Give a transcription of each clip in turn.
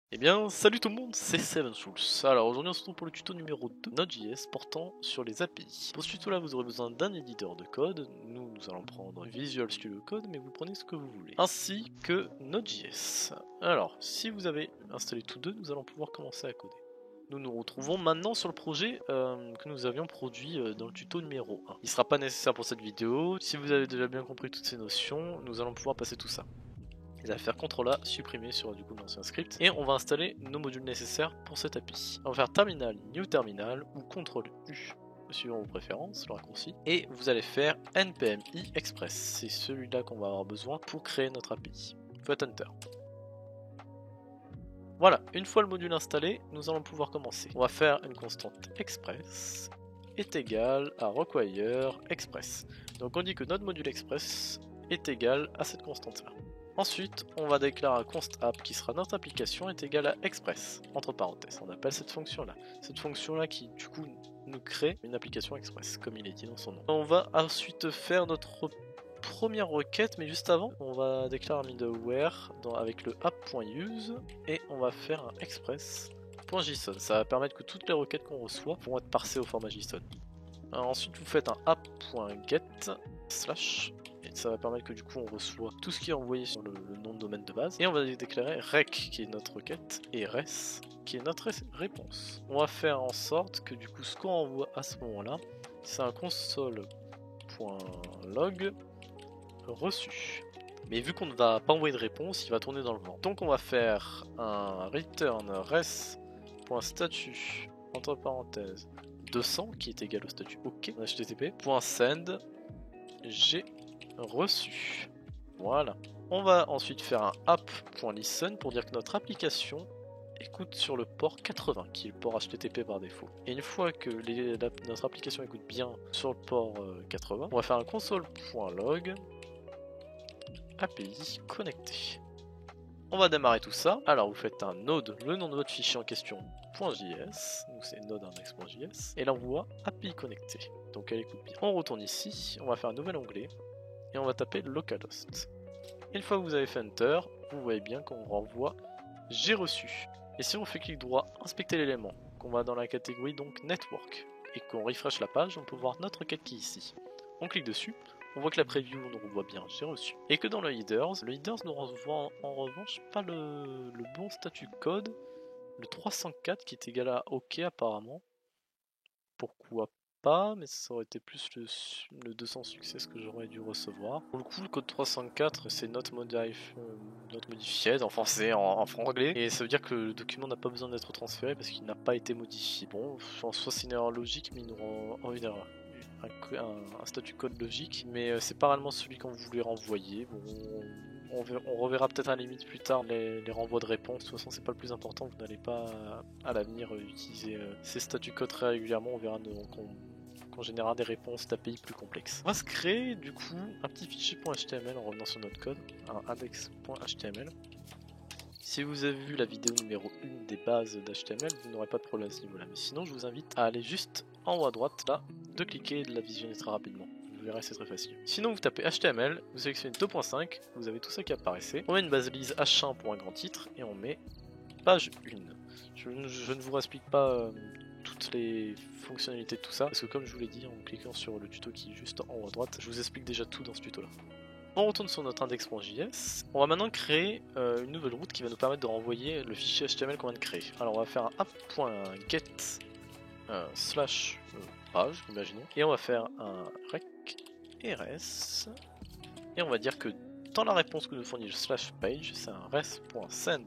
Eh bien, salut tout le monde, c'est SevenSchulz. Alors aujourd'hui on se retrouve pour le tuto numéro 2 Node.js portant sur les API. Pour ce tuto là vous aurez besoin d'un éditeur de code, nous allons prendre Visual Studio Code mais vous prenez ce que vous voulez, ainsi que Node.js. Alors si vous avez installé tous deux, nous allons pouvoir commencer à coder. Nous nous retrouvons maintenant sur le projet que nous avions produit dans le tuto numéro 1. Il ne sera pas nécessaire pour cette vidéo, si vous avez déjà bien compris toutes ces notions, nous allons pouvoir passer tout ça. On va faire CTRL A, supprimer sur du coup l'ancien script, et on va installer nos modules nécessaires pour cette API. On va faire terminal, new terminal, ou CTRL U, suivant vos préférences, le raccourci, et vous allez faire npm i express, c'est celui-là qu'on va avoir besoin pour créer notre API. Faites Enter. Voilà, une fois le module installé, nous allons pouvoir commencer. On va faire une constante express est égal à require express. Donc on dit que notre module express est égal à cette constante là. Ensuite, on va déclarer un const app qui sera notre application est égal à express, entre parenthèses. On appelle cette fonction-là. Cette fonction-là qui, du coup, nous crée une application express, comme il est dit dans son nom. On va ensuite faire notre première requête, mais juste avant, on va déclarer un middleware avec le app.use et on va faire un express.json. Ça va permettre que toutes les requêtes qu'on reçoit vont être parsées au format JSON. Alors ensuite, vous faites un app.get/ et ça va permettre que du coup on reçoit tout ce qui est envoyé sur le nom de domaine de base, et on va déclarer rec qui est notre requête et res qui est notre réponse. On va faire en sorte que du coup ce qu'on envoie à ce moment là c'est un console.log reçu. Mais vu qu'on ne va pas envoyer de réponse, il va tourner dans le vent. Donc on va faire un return res.statut entre parenthèses 200 qui est égal au statut OK http.send j'ai reçu. Voilà. On va ensuite faire un app.listen pour dire que notre application écoute sur le port 80 qui est le port HTTP par défaut. Et une fois que notre application écoute bien sur le port 80, on va faire un console.log API connecté. On va démarrer tout ça. Alors vous faites un node, le nom de votre fichier en question .js, donc c'est node index.js, et l'envoi API connecté. Donc elle écoute bien. On retourne ici, on va faire un nouvel onglet, et on va taper localhost. Une fois que vous avez fait Enter, vous voyez bien qu'on renvoie j'ai reçu. Et si on fait clic droit, inspecter l'élément, qu'on va dans la catégorie donc network, et qu'on refresh la page, on peut voir notre requête qui est ici. On clique dessus, on voit que la preview nous renvoie bien j'ai reçu. Et que dans le headers nous renvoie en revanche pas le bon statut code, le 304 qui est égal à OK apparemment. Pourquoi pas, mais ça aurait été plus le 200 success que j'aurais dû recevoir. Pour le coup, le code 304 c'est not modified en français, en franglais, et ça veut dire que le document n'a pas besoin d'être transféré parce qu'il n'a pas été modifié. Bon, en soi c'est une erreur logique, mais il nous rend une erreur. Un statut code logique, mais c'est pas réellement celui qu'on voulait renvoyer. Bon, on reverra peut-être à la limite plus tard les renvois de réponse. De toute façon, c'est pas le plus important. Vous n'allez pas à l'avenir utiliser ces statuts code très régulièrement. On verra qu'on générera des réponses d'API plus complexes. On va se créer du coup un petit fichier .html en revenant sur notre code, un index.html. Si vous avez vu la vidéo numéro 1 des bases d'HTML, vous n'aurez pas de problème à ce niveau là. Mais sinon, je vous invite à aller juste en haut à droite là, de cliquer et de la visionner très rapidement. Vous verrez, c'est très facile. Sinon, vous tapez HTML, vous sélectionnez 2.5, vous avez tout ça qui apparaissait. On met une base lise H1 pour un grand titre et on met page 1. Je ne vous explique pas toutes les fonctionnalités de tout ça, parce que comme je vous l'ai dit en cliquant sur le tuto qui est juste en haut à droite, je vous explique déjà tout dans ce tuto là. On retourne sur notre index.js. On va maintenant créer une nouvelle route qui va nous permettre de renvoyer le fichier HTML qu'on vient de créer. Alors on va faire un app.get slash page, imaginons, et on va faire un rec rs, et on va dire que dans la réponse que nous fournit le slash page, c'est un res.send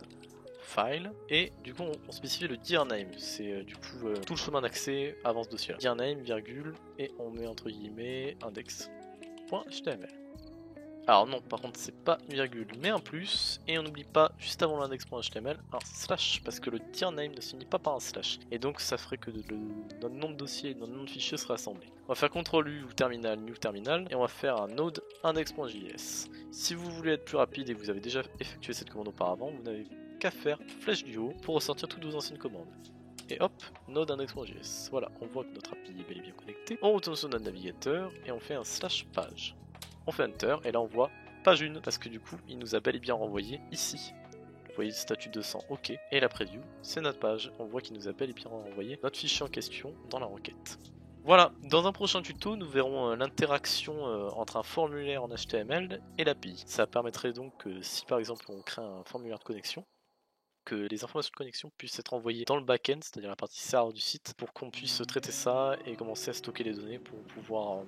file, et du coup on spécifie le dir name, c'est du coup tout le chemin d'accès avant ce dossier là. Dir name, virgule, et on met entre guillemets index.html. Alors non, par contre c'est pas une virgule mais un plus, et on n'oublie pas juste avant l'index.html un slash, parce que le dir name ne se finit pas par un slash, et donc ça ferait que notre nom de dossier et notre nom de fichier sera assemblé. On va faire CTRL U ou terminal, new terminal, et on va faire un node index.js. Si vous voulez être plus rapide et que vous avez déjà effectué cette commande auparavant, vous n'avez qu'à faire flèche du haut pour ressortir toutes vos anciennes commandes. Et hop, node index.js. Voilà, on voit que notre API est bel et bien connecté. On retourne sur notre navigateur et on fait un slash page. On fait Enter et là on voit page 1 parce que du coup il nous a bel et bien renvoyé ici. Vous déployer le statut 200, ok. Et la preview, c'est notre page. On voit qu'il nous appelle et puis on va envoyer notre fichier en question dans la requête. Voilà, dans un prochain tuto, nous verrons l'interaction entre un formulaire en HTML et l'API. Ça permettrait donc que si par exemple on crée un formulaire de connexion, que les informations de connexion puissent être envoyées dans le back-end, c'est-à-dire la partie serveur du site, pour qu'on puisse traiter ça et commencer à stocker les données pour pouvoir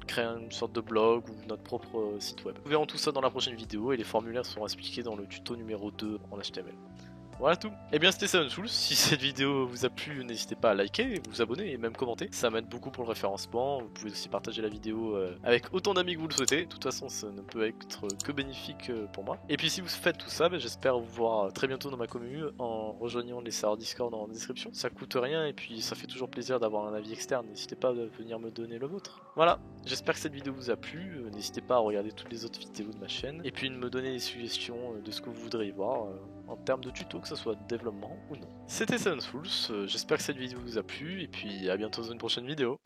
créer une sorte de blog ou notre propre site web. Nous verrons tout ça dans la prochaine vidéo et les formulaires seront expliqués dans le tuto numéro 2 en HTML. Voilà tout. Et bien c'était SevenFools, si cette vidéo vous a plu, n'hésitez pas à liker, vous abonner et même commenter, ça m'aide beaucoup pour le référencement. Vous pouvez aussi partager la vidéo avec autant d'amis que vous le souhaitez, de toute façon ça ne peut être que bénéfique pour moi. Et puis si vous faites tout ça, j'espère vous voir très bientôt dans ma commune en rejoignant les serveurs Discord en description. Ça coûte rien et puis ça fait toujours plaisir d'avoir un avis externe, n'hésitez pas à venir me donner le vôtre. Voilà, j'espère que cette vidéo vous a plu, n'hésitez pas à regarder toutes les autres vidéos de ma chaîne et puis de me donner des suggestions de ce que vous voudriez voir en termes de tuto, que ce soit de développement ou non. C'était SevenFools, j'espère que cette vidéo vous a plu et puis à bientôt dans une prochaine vidéo.